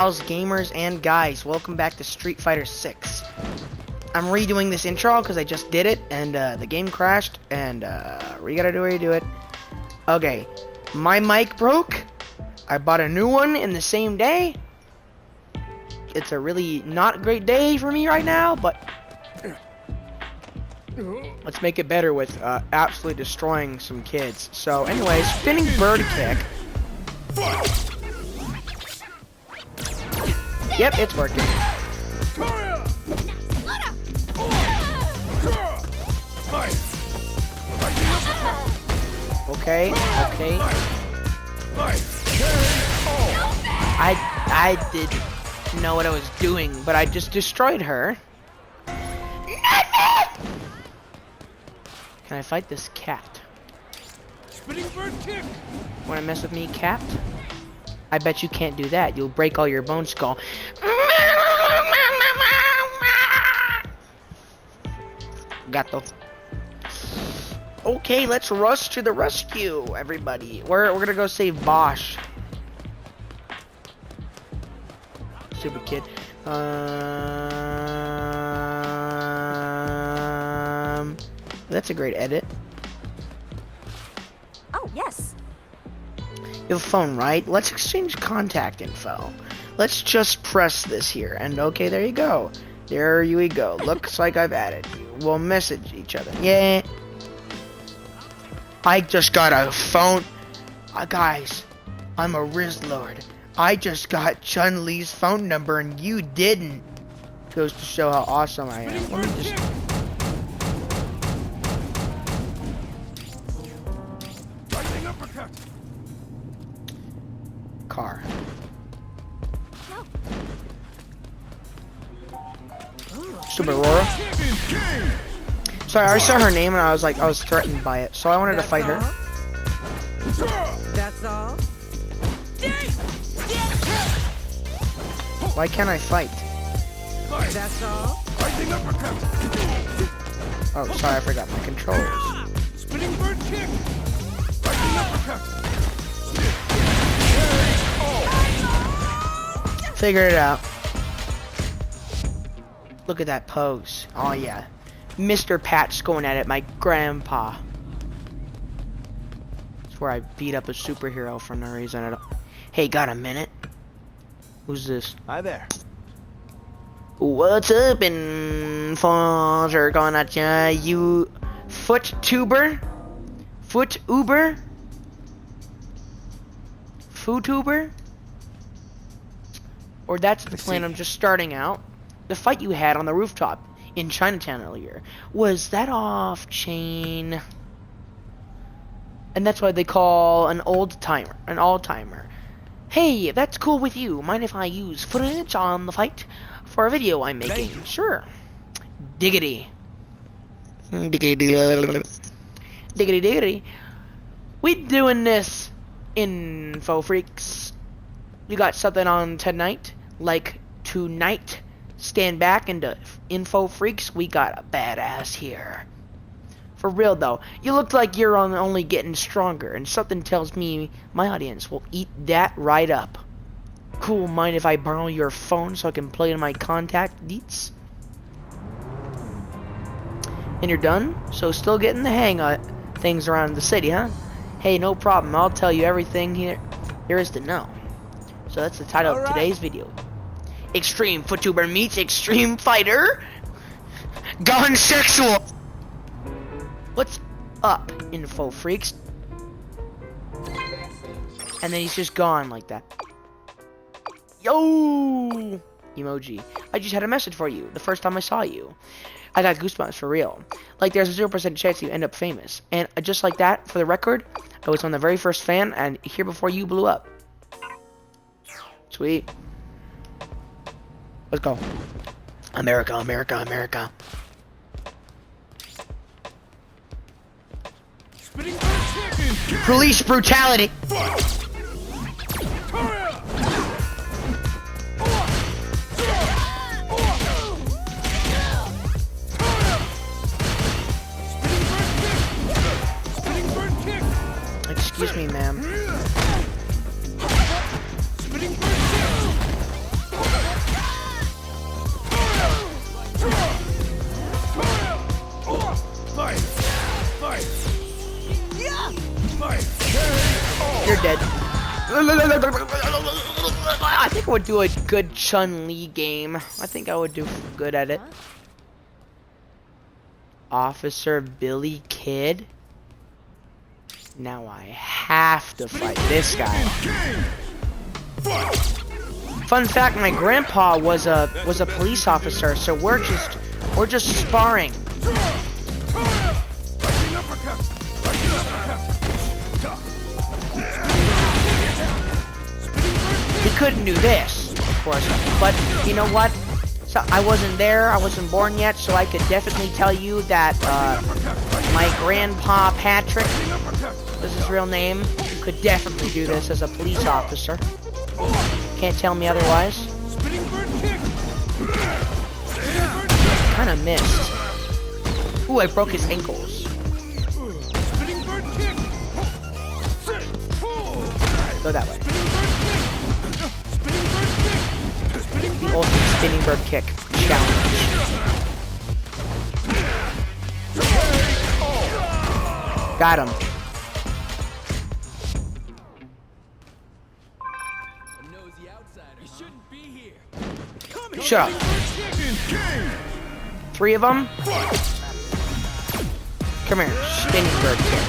How's gamers and guys? Welcome back to Street Fighter 6. I'm redoing this intro because I just did it and the game crashed and we gotta redo it. Okay, my mic broke. I bought a new one in the same day. It's a really not great day for me right now, but let's make it better with absolutely destroying some kids. So anyways, spinning bird kick. Yep, it's working. Okay. I didn't know what I was doing, but I just destroyed her. Can I fight this cat? Wanna mess with me, cat? I bet you can't do that. You'll break all your bone skull. Gato. Okay, let's rush to the rescue, everybody. We're gonna go save Bosch. Stupid kid. That's a great edit. Oh, yes. You have a phone, right? Let's exchange contact info. Let's just press this here, and okay, there you go. There you go. Looks like I've added you. We'll message each other. Yeah. I just got a phone. Guys, I'm a Riz Lord. I just got Chun-Li's phone number and you didn't. Goes to show how awesome I am. Let me just... Car. Super Aurora. Sorry, I saw her name and I was threatened by it, so I wanted to fight her. That's all. Why can't I fight? That's all. Oh, sorry, I forgot my controllers. Spinning bird kick. Figured it out. Look at that pose. Oh yeah. Mr. Pat's going at it, my grandpa. That's where I beat up a superhero for no reason at all. Hey, got a minute? Who's this? Hi there. What's up, Enforcer? Going at ya, you foot tuber? Foot uber? Food tuber? Or that's the plan. I'm just starting out. The fight you had on the rooftop in Chinatown earlier, was that off chain? And that's why they call an old timer an all-timer. Hey, if that's cool with you, mind if I use footage on the fight for a video I'm making? Sure. Diggity. Diggity diggity. We doing this, info freaks. You got something on tonight? Like tonight? Stand back and info freaks, we got a badass here. For real though, you look like you're only getting stronger, and something tells me my audience will eat that right up. Cool, mind if I borrow your phone so I can play in my contact deets? And you're done? So still getting the hang of things around the city, huh? Hey, no problem, I'll tell you everything there is to know. So that's the title of today's video. Extreme Foottuber meets Extreme Fighter gone sexual. What's up, info freaks? And then he's just gone like that. Yo! Emoji. I just had a message for you the first time I saw you. I got goosebumps for real. Like there's a 0% chance you end up famous. And just like that, for the record, I was on the very first fan and here before you blew up. Sweet. Let's go. America, America, America. Police brutality. Excuse me, ma'am. think I would do a good Chun-Li game. I think I would do good at it. Officer Billy Kid. Now I have to fight this guy. Fun fact, my grandpa was a police officer, so we're just sparring. He couldn't do this, of course, but you know what? So I wasn't there, I wasn't born yet, so I could definitely tell you that my grandpa Patrick, this is his real name, could definitely do this as a police officer. Can't tell me otherwise. Kinda missed. Ooh, I broke his ankles. Go that way. The ultimate spinning bird kick challenge. Got him. Shut up. 3 of them. Come here, spinning bird kick.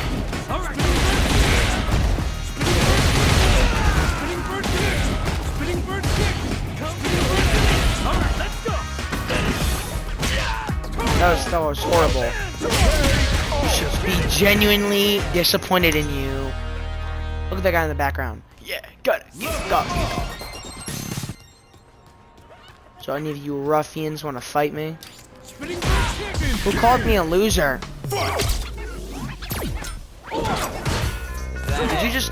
That was horrible. You should be genuinely disappointed in you. Look at that guy in the background. Yeah, got it. Go. So any of you ruffians want to fight me? Who called me a loser? Did you just...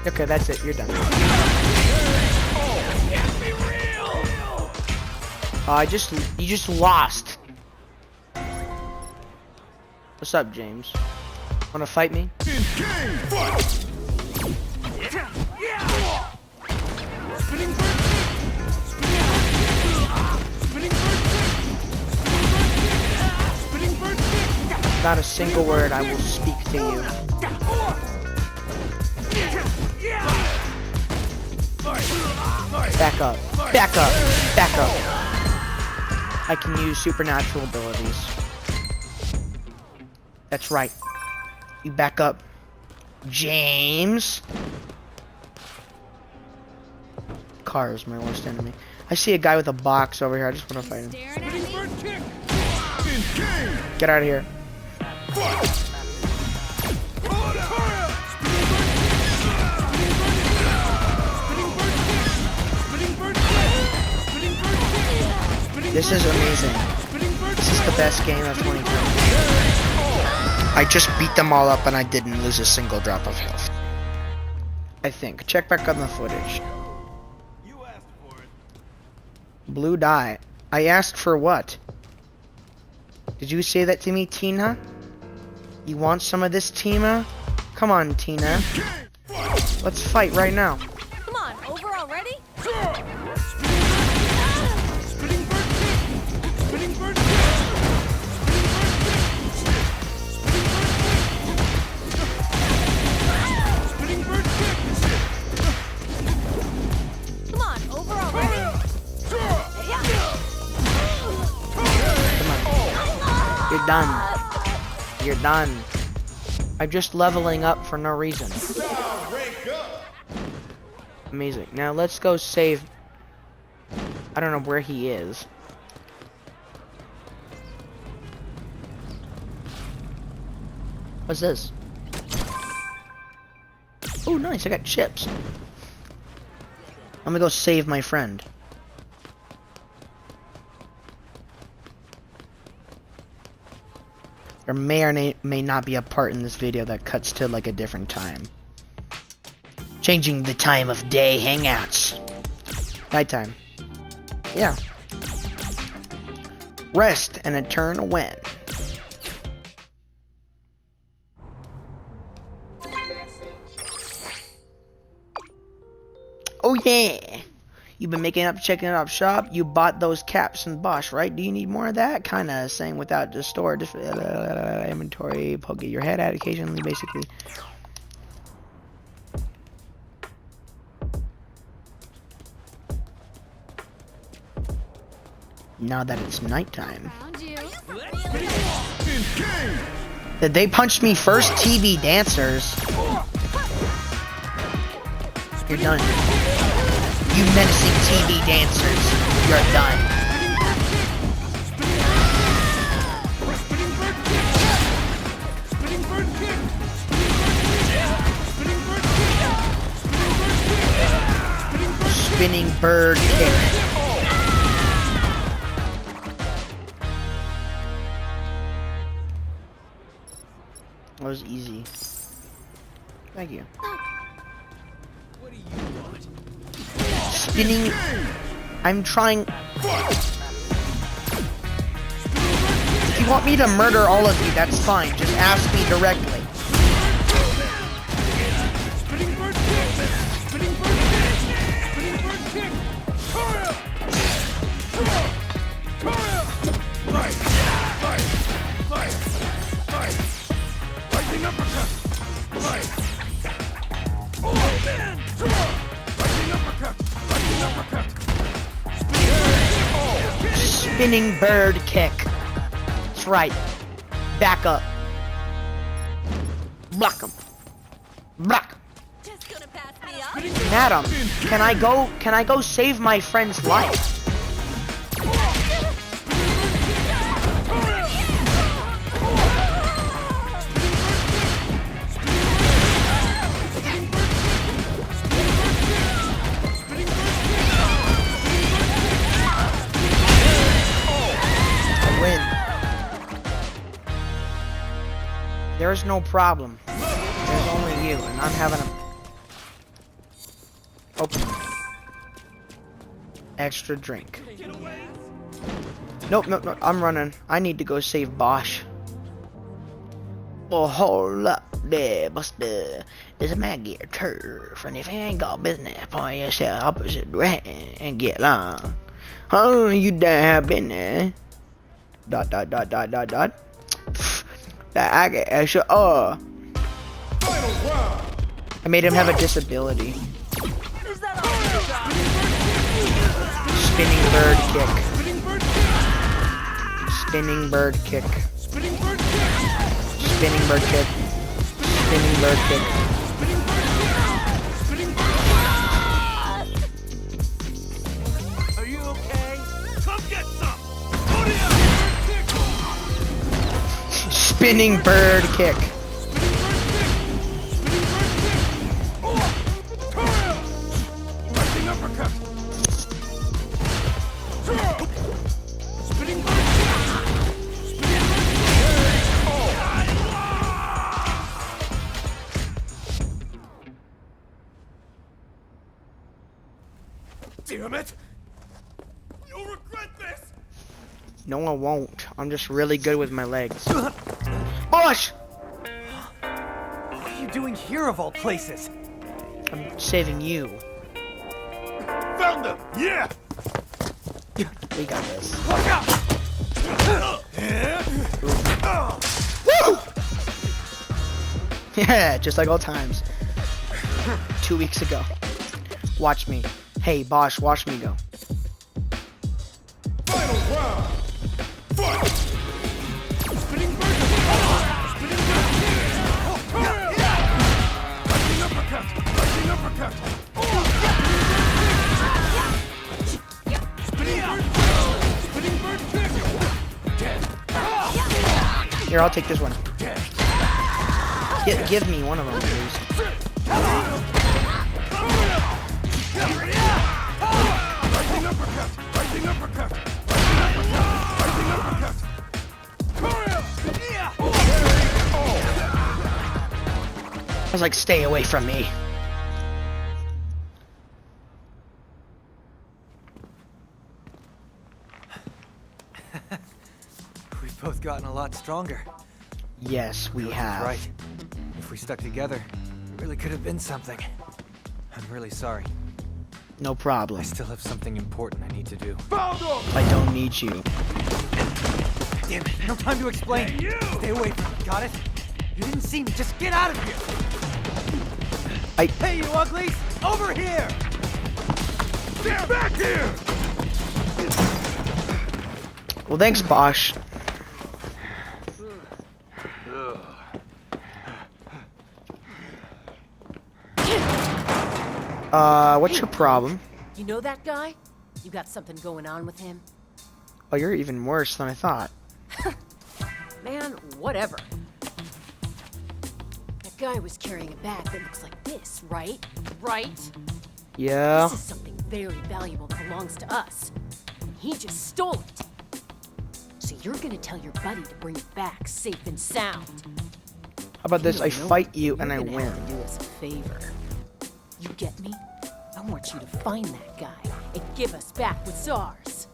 Okay, that's it. You're done. You just lost. What's up, James? Wanna fight me? Not a single word I will speak to you. Back up. Back up. Back up. I can use supernatural abilities. That's right. You back up. James. Car is my worst enemy. I see a guy with a box over here. I just want to fight him. Get out of here. This is amazing. This is the best game of 2020. I just beat them all up and I didn't lose a single drop of health. I think. Check back on the footage. Blue dye. I asked for what? Did you say that to me, Tina? You want some of this, Tina? Come on, Tina. Let's fight right now. Come on, over already? Come on, over already? You're done. You're done. I'm just leveling up for no reason. Amazing. Now let's go save... I don't know where he is. What's this? Oh, nice. I got chips. I'm gonna go save my friend. There may or may not be a part in this video that cuts to like a different time. Changing the time of day hangouts. Nighttime. Yeah. Rest and a turn when. Oh yeah. You've been making up, checking up shop. You bought those caps and Bosch, right? Do you need more of that? Kind of saying without the store, just inventory, poke your head out occasionally, basically. Now that it's nighttime. Found you. Did they punch me first? TV dancers. You're done. You menacing TV dancers. You're done. Spinning bird kick. That was easy. Thank you. What do you want? Spinning. I'm trying. If you want me to murder all of you, that's fine. Just ask me directly. Spinning bird kick! Spinning bird kick! Spinning bird kick! Tora! Fight! Fight! Fight! Fight! Lightning uppercut! Fight! Oh man! Lightning uppercut! Lightning uppercut! Spinning bird kick. That's right. Back up. Block him. Block him. Just gonna pass me up. Madam, can I go save my friend's life? I win. There's no problem. There's only you, and I'm having a open extra drink. Nope, nope, nope. I'm running. I need to go save Bosch. Well, hold up there, Buster. There's a man get turf, and if he ain't got business, point yourself opposite direction and get along. Oh, you done have business. Dot. That I get extra. Final round! I made him have a disability. Is that all you got? Spinning bird kick. Spinning bird kick! Spinning bird kick. Spinning bird kick! Spinning bird kick. Spinning bird kick. Spinning bird kick! Spinning bird kick! Are you okay? Come get some! Spinning bird kick. Lightning uppercut! Spinning bird damn it! You'll regret this! No, I won't. I'm just really good with my legs. Bosch! What are you doing here of all places? I'm saving you. Found them! Yeah! We got this. Watch out! Woo! Yeah, just like old times. 2 weeks ago. Watch me. Hey, Bosch, watch me go. Final round! Fight! Spinning bird! Spinning bird! Lightning uppercut! Lightning uppercut! Spinning bird! Spinning bird kick! Dead! Here, I'll take this one. Dead! Give me one of them, please. Lightning uppercut! Lightning uppercut! Lightning uppercut! I was like, stay away from me. We've both gotten a lot stronger. Yes, we have. Right. If we stuck together, it really could have been something. I'm really sorry. No I problem. still have something important I need to do. I don't need you. Damn it, no time to explain. Hey, you! Stay away from me, got it? You didn't see me, just get out of here! Hey, you uglies! Over here! Get back here! Well, thanks, Bosch. What's your problem? You know that guy? You got something going on with him? Oh, you're even worse than I thought. Man, whatever. That guy was carrying a bag that looks like this, right? Right? Yeah. This is something very valuable that belongs to us. And he just stole it. So you're gonna tell your buddy to bring it back safe and sound. How about this? I You know fight you you're and I gonna win. have to do us a favor. You get me? I want you to find that guy and give us back what's ours.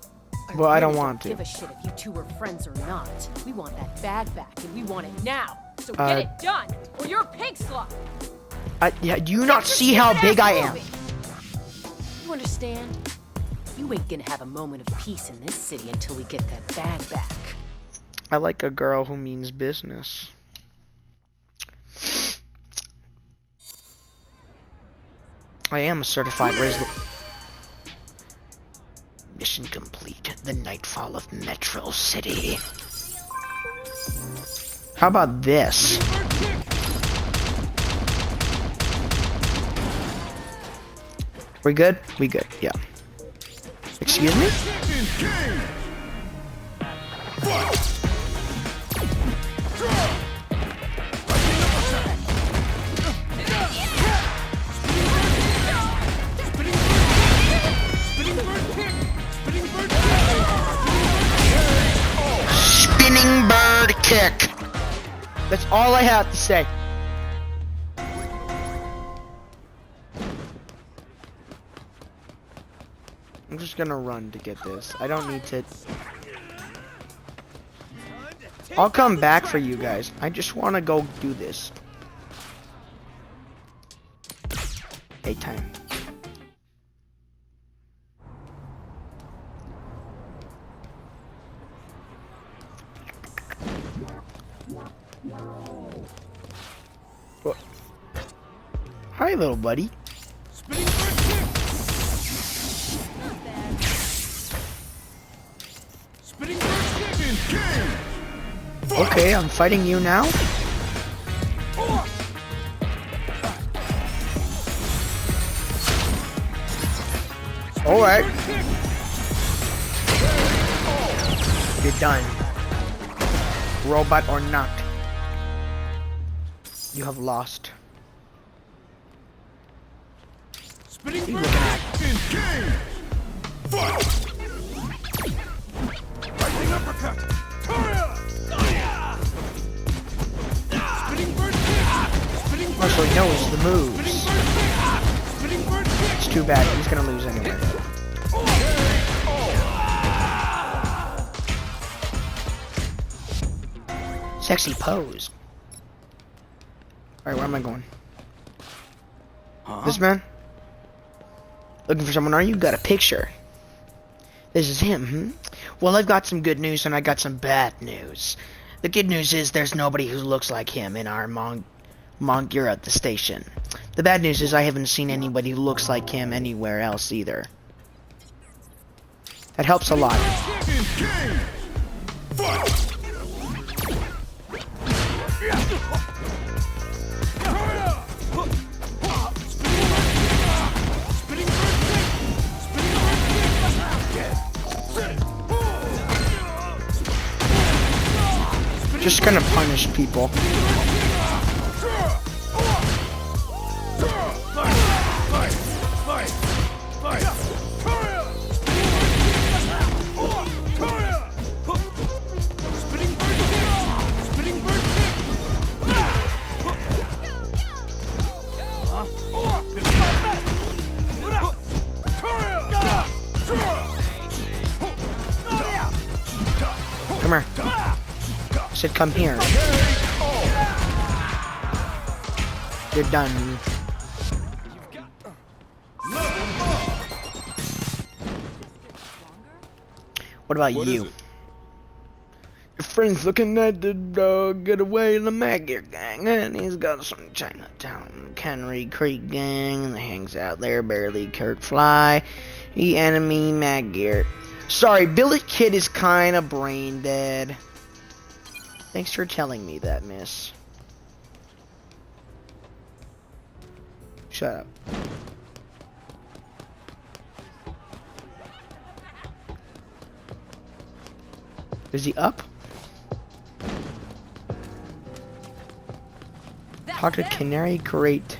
Well, I don't really want to. Give a shit if you two are friends or not. We want that bag back, and we want it now. So Uh, get it done, or you're a pig slut. Yeah, do you not see how big I am? You understand? You ain't gonna have a moment of peace in this city until we get that bag back. I like a girl who means business. I am a certified razor. Mission complete. The nightfall of Metro City. How about this? We good? We good, yeah. Excuse me? Spinning bird kick. That's all I have to say. I'm just gonna run to get this. I don't need to. I'll come back for you guys. I just want to go do this. Daytime. What? Hi, little buddy. Okay, I'm fighting you now. Alright. You're done. Robot or not. You have lost. Spinning You bird look at kick. Fight. Lightning uppercut. Toria. Spinning bird kick. Spinning bird Also, he knows the Spinning moves. bird kick. Spinning bird kick. It's too bad. He's gonna lose anyway. Sexy pose. Alright, where am I going? This man? Looking for someone, are you? Got a picture. This is him, hmm? Well, I've got some good news and I got some bad news. The good news is there's nobody who looks like him in our Mongear at the station. The bad news is I haven't seen anybody who looks like him anywhere else either. That helps a lot. Just gonna punish people. Come here. I said come here. You're done. What about What you? is it? Your friend's looking at the dog get away in the Maggear gang, and he's got some Chinatown Cannery Creek gang that hangs out there. Barely Kurt Fly, the enemy Maggear. Sorry, Billy Kid is kind of brain dead. Thanks for telling me that, miss. Shut up. Is he up? Talk to Canary, great.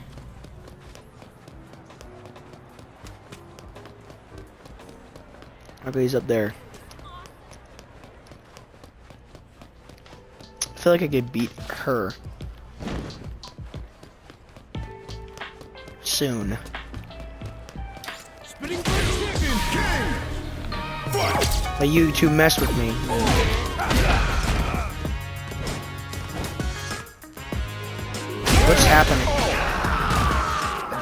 Okay, he's up there. I feel like I could beat her soon. Spinning bird chicken. King. Fight. But you two mess with me. What's happening?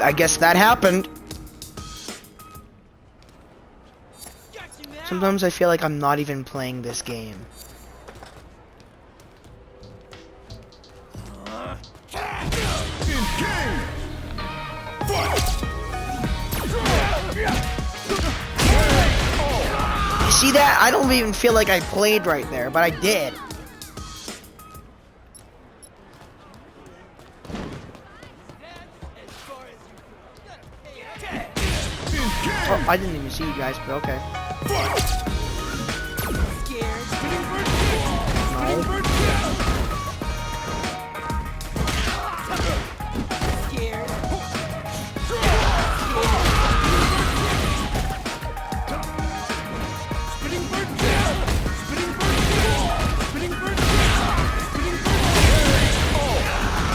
I guess that happened. Sometimes I feel like I'm not even playing this game. You see that? I don't even feel like I played right there, but I did. Oh, I didn't even see you guys, but okay. No.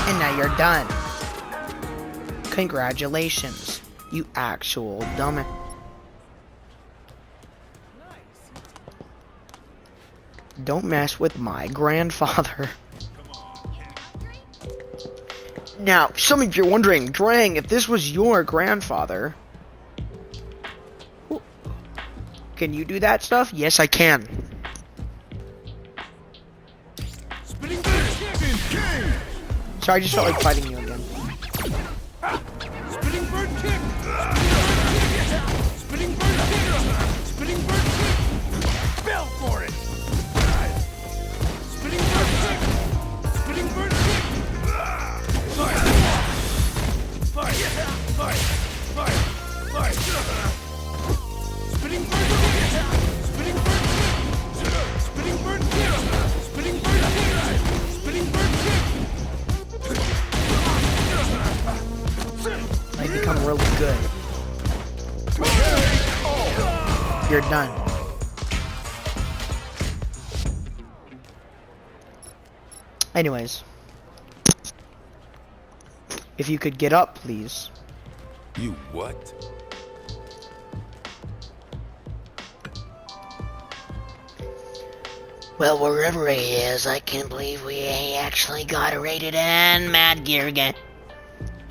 And now you're done. Congratulations, you actual dumbass. Don't mess with my grandfather. Now, some of you are wondering, Drang, if this was your grandfather, can you do that stuff? Yes, I can. So I just felt like fighting you again. Spinning bird kick. Spinning bird kick. Spinning bird kick. Fell for it. Spinning bird kick. Spinning bird kick. Fight. Fight. Fight. Fight. Fight. Spinning bird kick. Spinning bird kick. Spinning bird kick. Spinning bird kick. Spinning bird kick. I become really good. You're done. Anyways. If you could get up, please. You what? Well, wherever he is, I can't believe we actually got raided and Mad Gear again.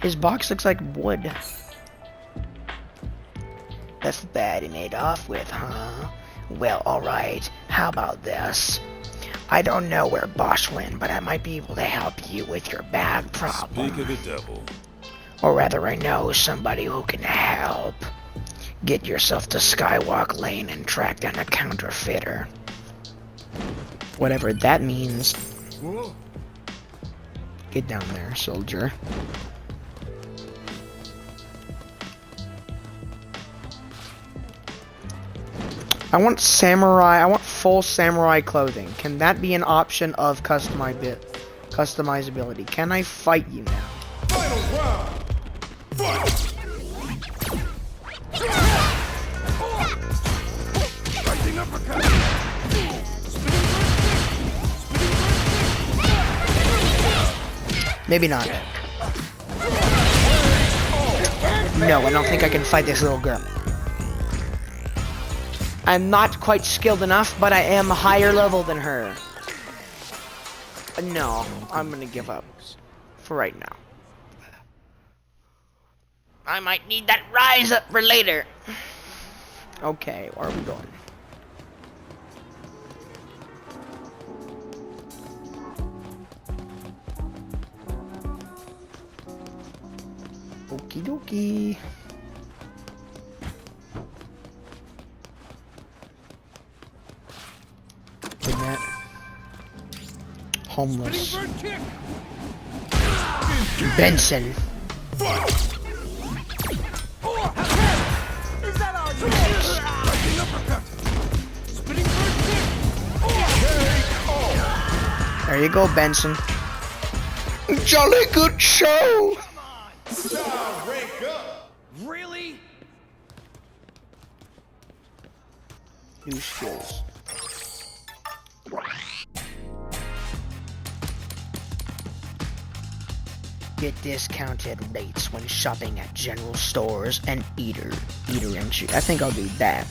His box looks like wood. That's the bad he made off with, huh? Well, alright. How about this? I don't know where Bosch went, but I might be able to help you with your bad problem. Speak of the devil. Or rather, I know somebody who can help. Get yourself to Skywalk Lane and track down a counterfeiter. Whatever that means. Whoa. Get down there, soldier. I want full samurai clothing. Can that be an option of customizability? Can I fight you now? Final round. Fight. Rising uppercut. Maybe not. No, I don't think I can fight this little girl. I'm not quite skilled enough, but I am higher level than her. No, I'm gonna give up. For right now. I might need that rise up for later. Okay, where are we going? Okie dokie. Good net. Homeless. Spinning bird kick. Benson. Is that all you Lightning uppercut. Spinning bird kick. There you go, Benson. Jolly good show. Now wake up. Really? New skills. Get discounted rates when shopping at general stores and eater entry. I think I'll do that.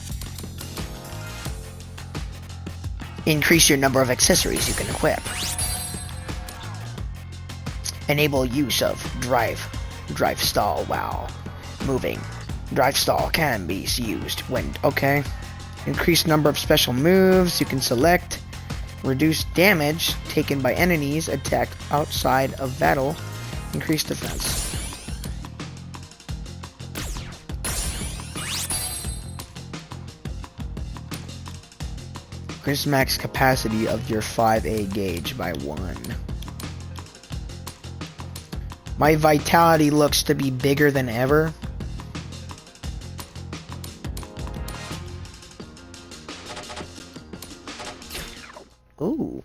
Increase your number of accessories you can equip. Enable use of drive stall while moving. Drive stall can be used when okay. Increase number of special moves you can select. Reduce damage taken by enemies attacked outside of battle. Increase defense. Increase max capacity of your 5A gauge by 1. My vitality looks to be bigger than ever. Ooh.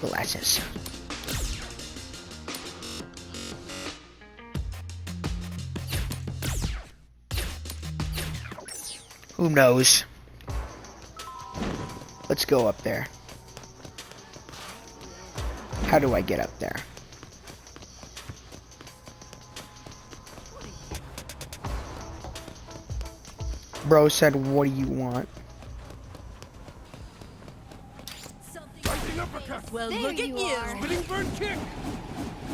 Glasses. Who knows? Let's go up there. How do I get up there? Bro said, what do you want? Lightning uppercut. Well, There look at you you. are. Spinning bird kick.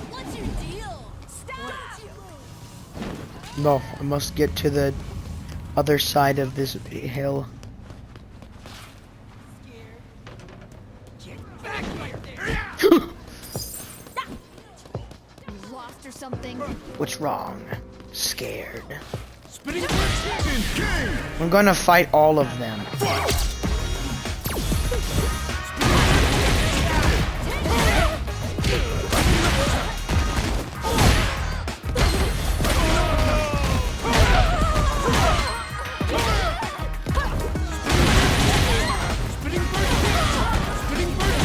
What's your deal? Stop! No, I must get to the other side of this hill. You lost or something? What's wrong? Scared. Spinning bird kick. Engage. I'm gonna fight all of them. Spinning bird kick. Spinning bird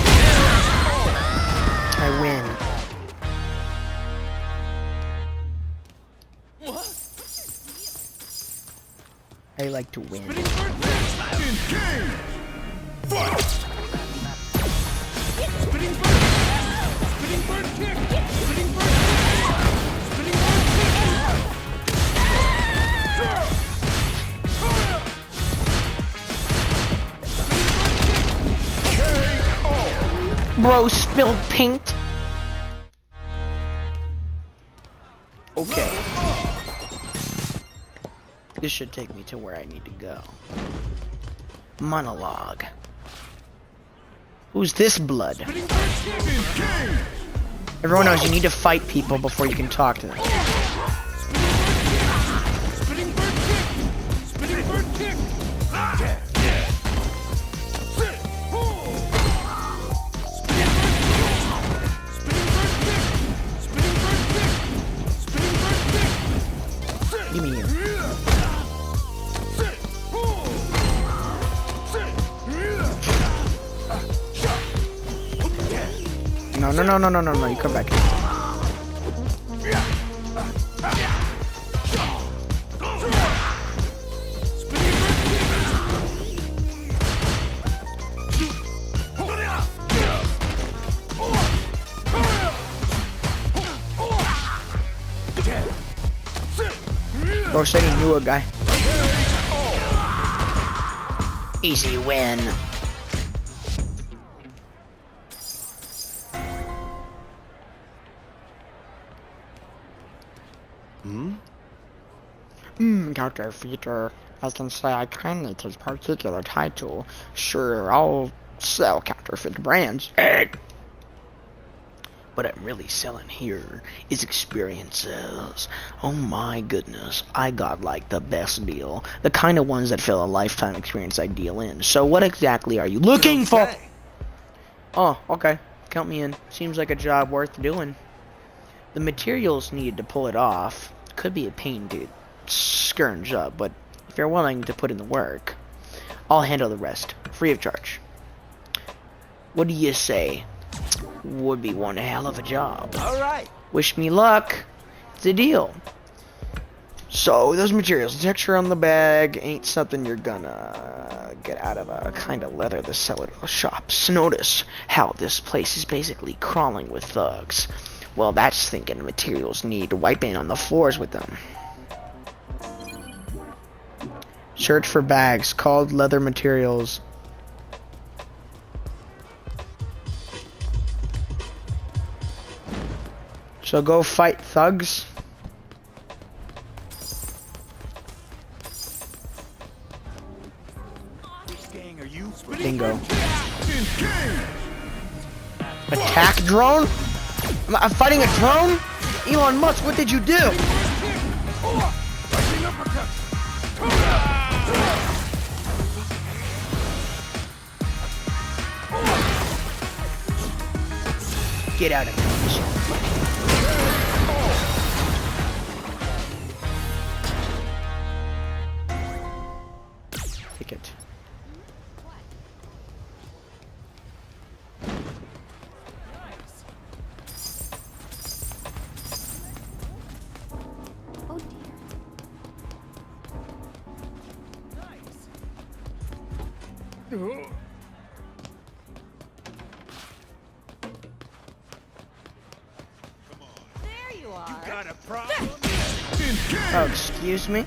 I win. I like to win. Spinning bird kick. Engage. Fight. Spinning bird. Spinning bird kick. Spinning bird kick. Spinning bird kick. Bro spilled paint. Okay. This should take me to where I need to go. Monologue. Who's this blood? Spinning bird kick. Engage. Everyone knows you need to fight people before you can talk to them. Spinning bird kick. Spinning bird kick. Give me you. No, you come back here. Bro said he knew a guy. Easy win. Counterfeiter. I can say I can need his particular title. Sure, I'll sell counterfeit brands. What I'm really selling here is experiences. Oh my goodness, I got like the best deal. The kind of ones that fill a lifetime experience I deal in. So what exactly are you looking for? Okay. Oh, okay. Count me in. Seems like a job worth doing. The materials needed to pull it off could be a pain to scrounge up, but if you're willing to put in the work, I'll handle the rest, free of charge. What do you say? Would be one hell of a job. All right. Wish me luck. It's a deal. So, those materials, the texture on the bag ain't something you're gonna get out of a kind of leather to sell at shops. Notice how this place is basically crawling with thugs. Well, that's thinking the materials need wiping on the floors with them. Search for bags called leather materials. So go fight thugs. Gang, are you? Bingo. Attack drone? I'm fighting a drone? Elon Musk, what did you do? Get out of here. Ticket. Oh dear. There you are. Got a problem? Oh, excuse me?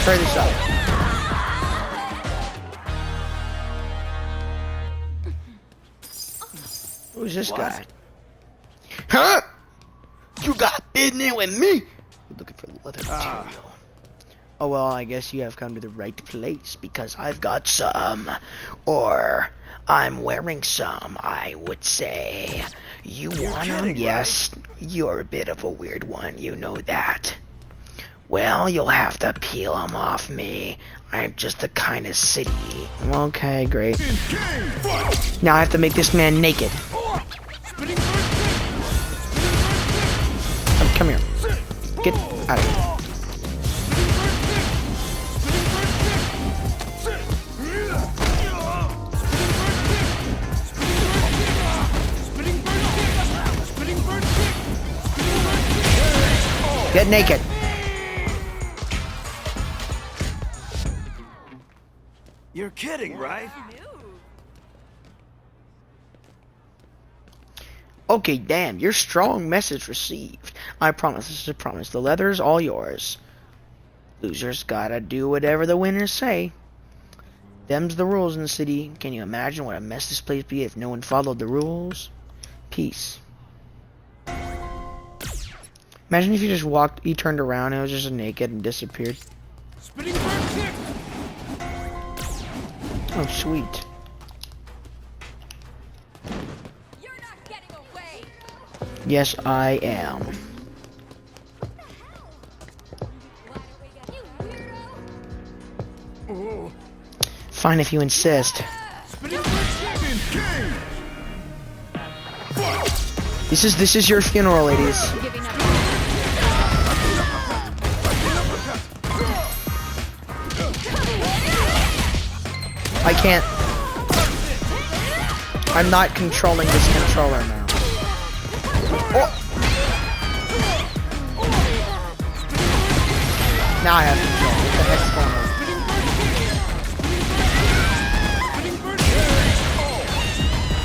Try this out. Who's this guy? Huh? You got business with me? You're looking for leather material. Oh well, I guess you have come to the right place because I've got some. Or I'm wearing some, I would say. You want them? Yes. You're a bit of a weird one, you know that. Well, you'll have to peel them off me. I'm just the kind of city. Okay, great. Now I have to make this man naked. Come here. Get out of here. Get naked. You're kidding, right? Okay, damn, your strong message received. I promise, this is a promise. The leather's all yours. Losers gotta do whatever the winners say. Them's the rules in the city. Can you imagine what a mess this place would be if no one followed the rules? Peace. Imagine if you just walked, you turned around and it was just naked and disappeared. Spinning bird kick. Oh, sweet. You're not getting away. Yes, I am. You weirdo. Fine if you insist. Spinning bird kick. This is your funeral, ladies. Giving up. I can't. I'm not controlling this controller now. Oh. Now I have control. What the heck's going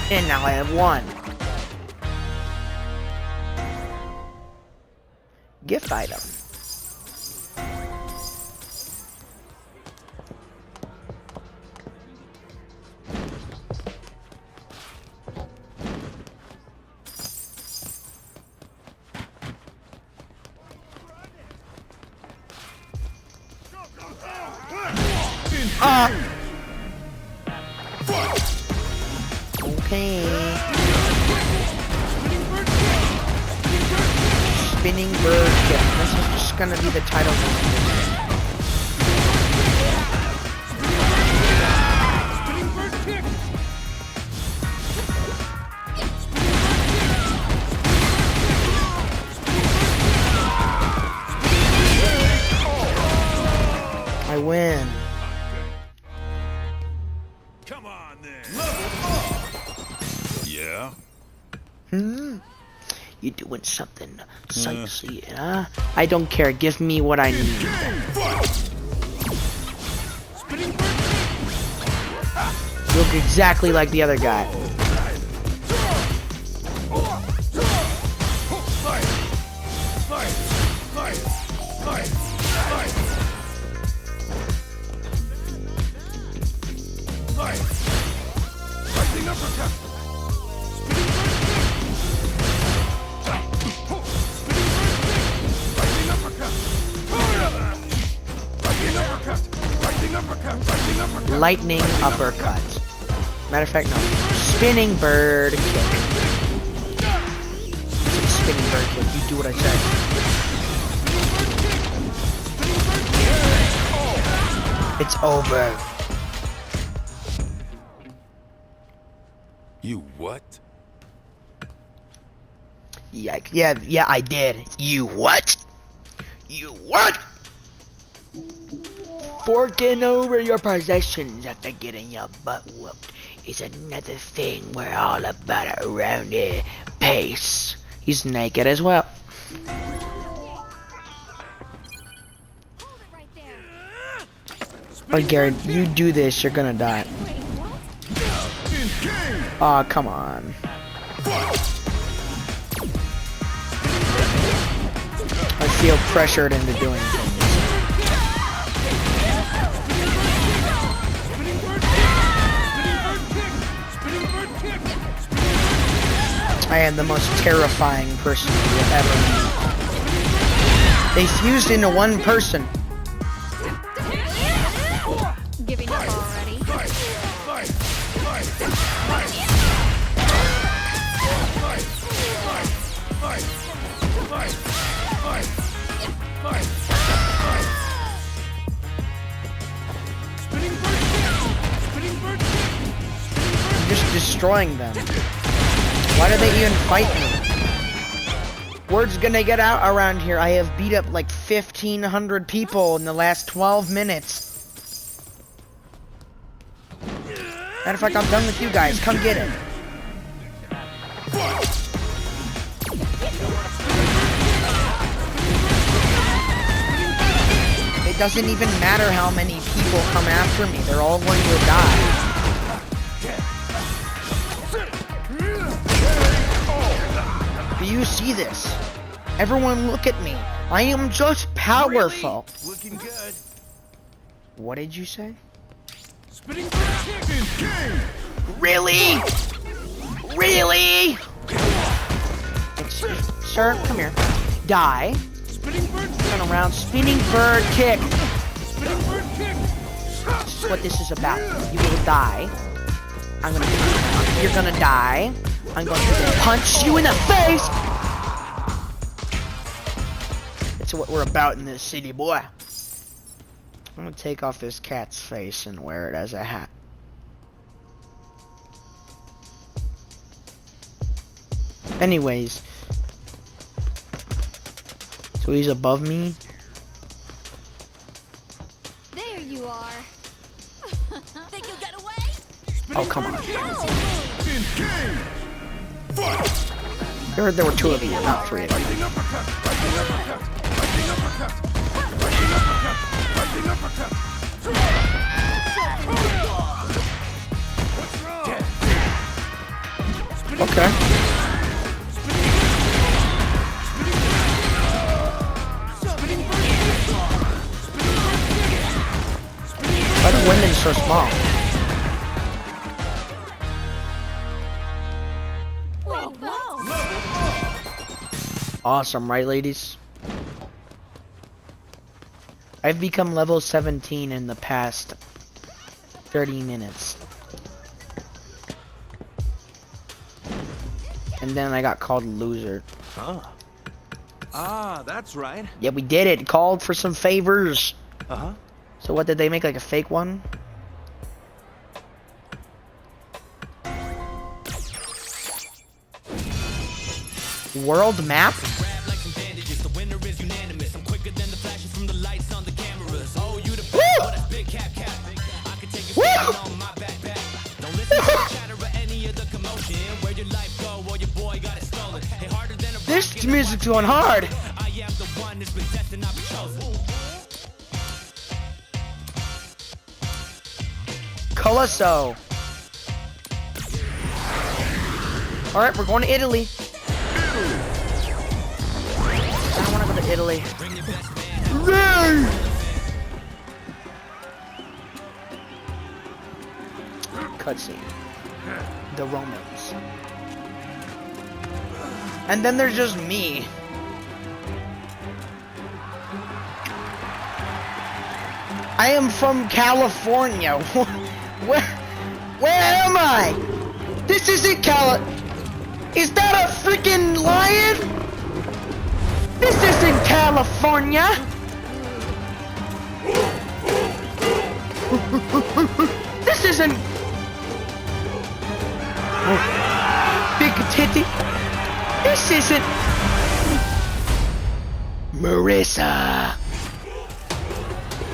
on? And now I have one. Gift item. Okay. Spinning bird kick. This is just gonna be the title. Spinning bird kick. I win. Come on then. Yeah. You doing something sightseeing, huh? I don't care. Give me what I need. Spinning bird You look exactly like the other guy. Lightning uppercut. Spinning bird kick. Lightning uppercut. Lightning uppercut. Lightning uppercut. Lightning uppercut. Matter of fact, no. Spinning bird kick. Spinning bird kick. You do what I said. It's over. You what? Yeah, I did. You what? You what? Forking over your possessions after getting your butt whooped is another thing we're all about around here. Pace. He's naked as well. Hold it right there. Oh, Garrett, you do this, you're gonna die. Wait, what? Aw, come on. I feel pressured into doing things. I am the most terrifying person you will ever meet. They fused into one person. Giving up already? I'm just destroying them. Why do they even fight me? Word's gonna get out around here. I have beat up like 1,500 people in the last 12 minutes. Matter of fact, I'm done with you guys. Come get it. It doesn't even matter how many people come after me. They're all going to die. Do you see this? Everyone look at me. I am just powerful. Looking good. What did you say? Spinning bird kick. Really? Really? Sir, come here. Die. Spinning bird Turn around. Spinning bird kick. Spinning bird kick. This is what this is about. You will die. You're gonna die. I'm going to punch you in the face. That's what we're about in this city, boy. I'm gonna take off this cat's face and wear it as a hat. Anyways. So he's above me. There you are. Think you'll get away? Oh, come on. No! There were two of you, not three of you. Lightning uppercut. Lightning uppercut. Lightning uppercut. Lightning uppercut. Lightning uppercut. What's wrong? Okay. Why are the women so small? Wait, what? Awesome, right, ladies? I've become level 17 in the past 30 minutes. And then I got called loser. Huh. Ah, that's right. Yeah, we did it. Called for some favors. Uh-huh. So what, did they make like a fake one? World map? This music's going hard. Colosso. Alright, we're going to Italy. I don't want to go to Italy. Cutscene. The Romans. And then there's just me. I am from California. Where am I? This isn't Is that a freaking lion? This isn't California. This isn't Big Titty. This isn't Marissa.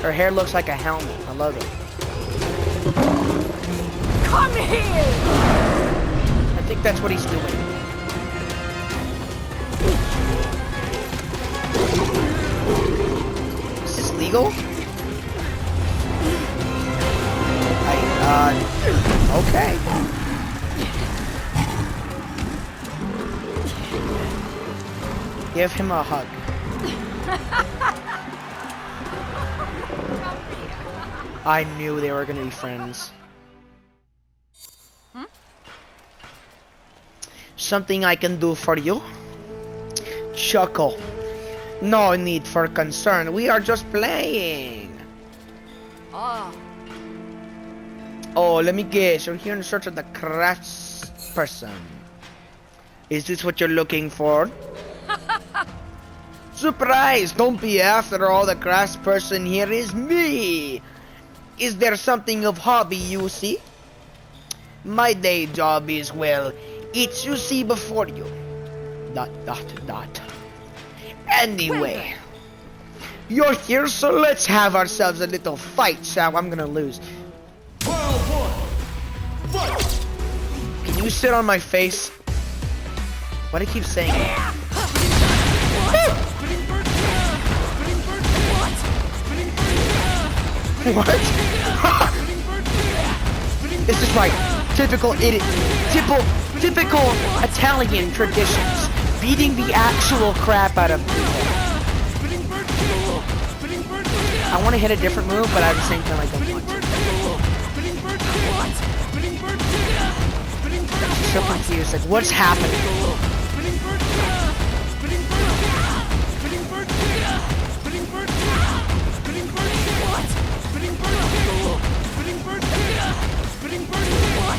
Her hair looks like a helmet. I love it. Come here! I think that's what he's doing. Is this legal? Okay. Give him a hug. I knew they were gonna be friends. Something I can do for you? Chuckle. No need for concern. We are just playing. Ah, Oh, let me guess. You're here in search of the crafts person. Is this what you're looking for? Surprise! Don't be after all. The crafts person here is me. Is there something of hobby you see? My day job is, well, it's you see before you. ... Anyway, you're here, so let's have ourselves a little fight, shall we? I'm gonna lose. Round one. Fight! Can you sit on my face? Why do I keep saying it? What? This is right. Typical Italian traditions. Beating the actual crap out of people. I want to hit a different move, but at the same time I don't want to. I'm so confused. Like, what's happening?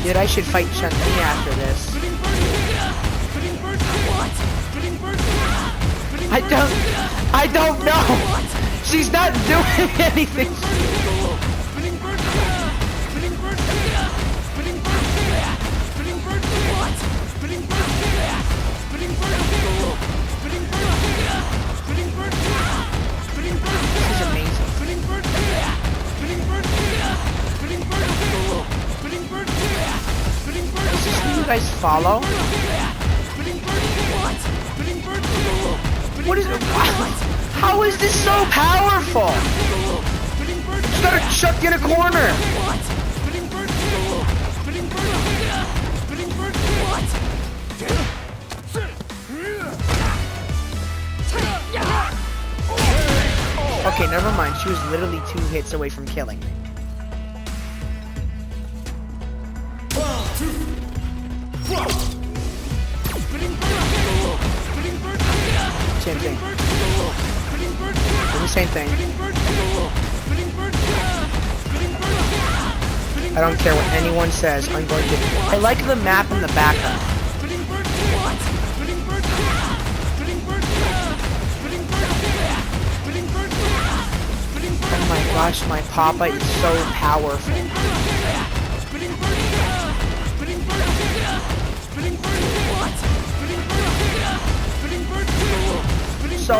Dude, I should fight Chun-Li after this. I don't know. She's not doing anything. This is amazing. Is this who you guys follow? What is it? How is this so powerful? Just gotta chuck in a corner. Okay, never mind. She was literally 2 hits away from killing me. Same thing. Do the same thing. I don't care what anyone says. I'm going to. I like the map in the background. Spinning bird kick! Spinning bird kick! Spinning bird kick! Spinning bird kick! Spinning bird kick! Spinning bird Oh my gosh, my Papa is so powerful. Spinning bird kick! Spinning bird kick! Spinning bird kick! Spinning bird kick! Spinning bird kick! So,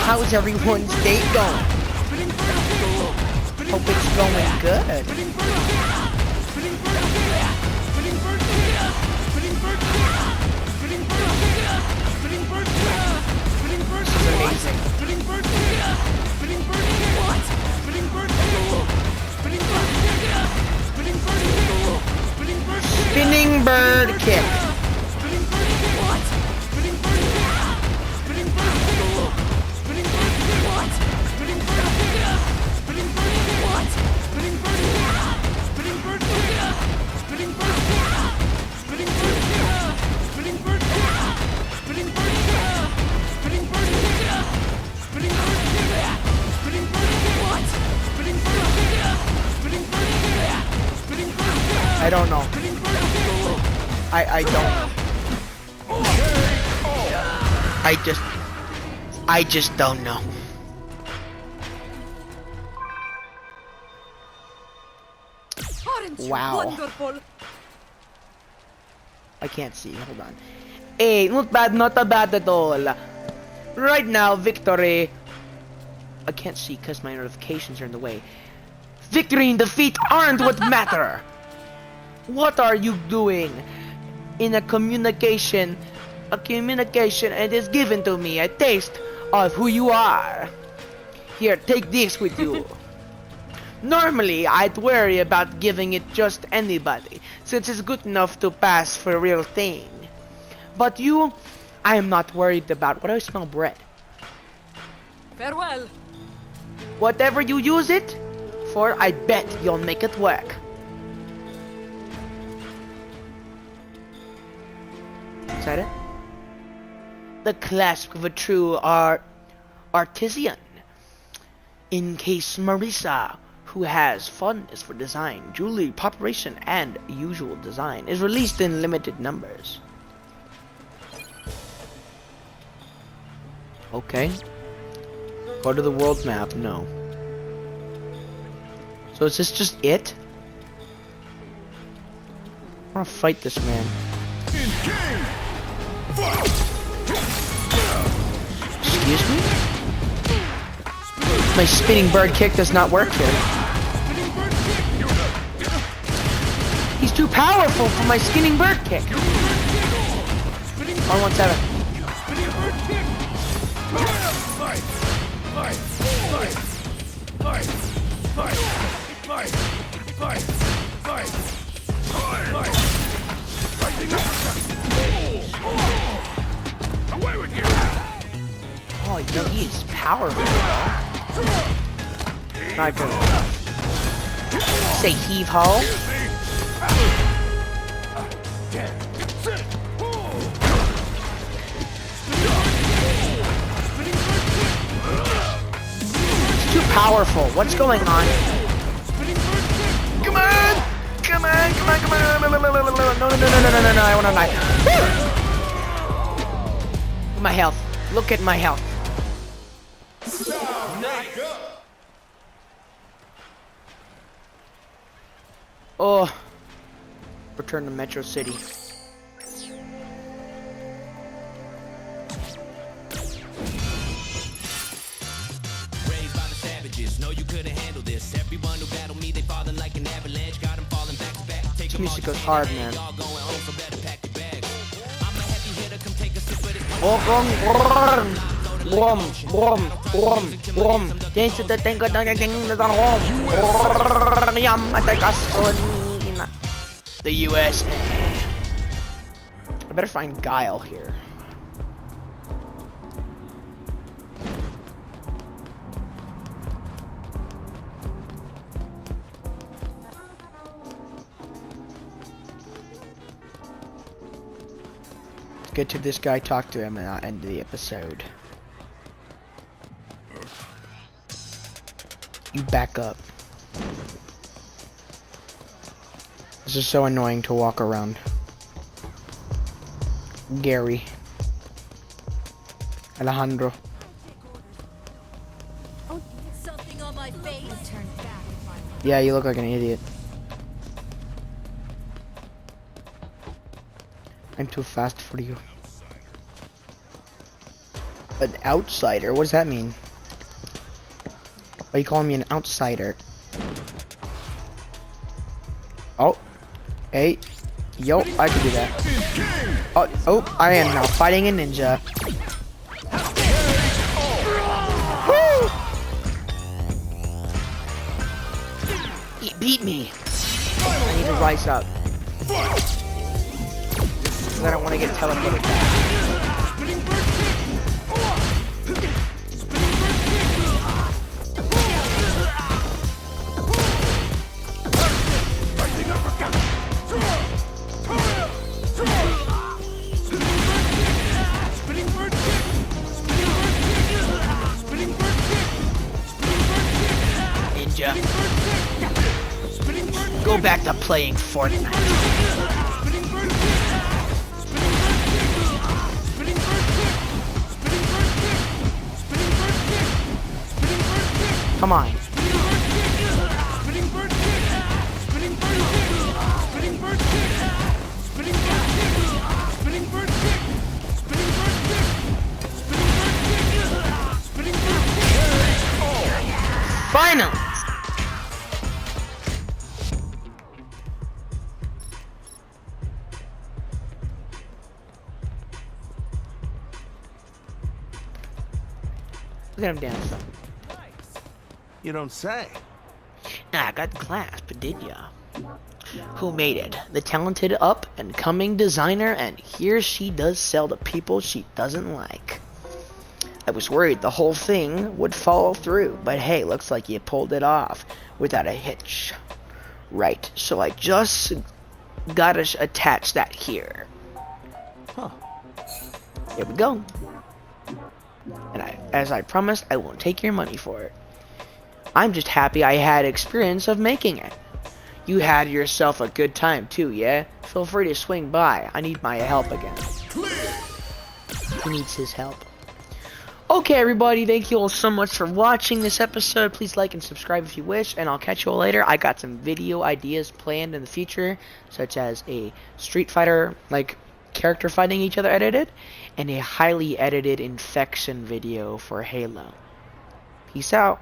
how's everyone's date going? Spinning bird kick! Hope it's going good. Spinning bird kick! Spinning bird kick! Spinning bird kick! Spinning bird kick! Spinning bird kick! Spinning bird kick! Spinning bird This is kick! amazing. Spinning bird kick! Spinning bird kick! Spinning bird kick! Spinning bird kick! Spinning bird kick! Spinning bird kick! Spinning bird kick. Spinning bird kick! Spinning bird kick! Spinning bird kick! Spinning bird kick! Spinning bird kick! Spinning bird kick! Spinning bird kick! Spinning bird kick! Spinning bird kick! Spinning bird kick! Spinning bird kick! Spinning bird kick! Spinning bird kick! Spinning bird kick! Spinning bird kick! Spinning bird kick! Spinning bird kick! Spinning bird kick! I don't know. Spinning bird kick! I don't know. I just don't know. Aren't you Wow. wonderful? I can't see. Hold on. Hey, not bad, not bad at all. Right now, victory. I can't see because my notifications are in the way. Victory and defeat aren't what matter. What are you doing? In a communication and is given to me a taste of who you are. Here, take this with you. Normally, I'd worry about giving it just anybody, since it's good enough to pass for a real thing. But you, I am not worried about. What do I smell? Bread. Farewell. Whatever you use it for, I bet you'll make it work. Is that it? The clasp of a true artisan. In case Marisa, who has fondness for design, jewelry, preparation, and usual design, is released in limited numbers. Okay. Go to the world map. No. So is this just it? I wanna fight this man. Excuse me? My spinning bird kick does not work here. He's too powerful for my spinning bird kick. 117. Oh, you know, he is powerful. Not good enough. Say heave ho. It's too powerful. What's going on? Come on! Come on! Come on! Come on! No! I wanna die. My health. Look at my health. Oh. Return to Metro City. Raised by the savages, know you couldn't handle this. Everyone who battled me, they falling like an avalanche. Got them falling back to back. Take This music goes hard, man. all going home, so better pack your bags. I'm a heavy hitter, come take a sip of this. The USA. I better find Guile here. Let's get to this guy, talk to him, and I'll end the episode. You back up. This is so annoying to walk around. Gary. Alejandro. Something on my face. Yeah, you look like an idiot. I'm too fast for you. An outsider? What does that mean? Why are you calling me an outsider? Oh. Hey. Yo, I can do that. Oh, I am now fighting a ninja. Woo! He beat me. I need to rise up. Because I don't want to get teleported back. Ninja. Go back to playing Fortnite. Come on. Finally! Look at him dancing. You don't say. I got the clasp, did ya? Who made it? The talented up and coming designer, and here she does sell to people she doesn't like. I was worried the whole thing would fall through, but hey, looks like you pulled it off without a hitch. Right, so I just gotta attach that here. Huh. Here we go. And as I promised, I won't take your money for it. I'm just happy I had experience of making it. You had yourself a good time too, yeah? Feel free to swing by. I need my help again. He needs his help. Okay, everybody, thank you all so much for watching this episode. Please like and subscribe if you wish, and I'll catch you all later. I got some video ideas planned in the future, such as a Street Fighter, like, character fighting each other edited, and a highly edited infection video for Halo. Peace out.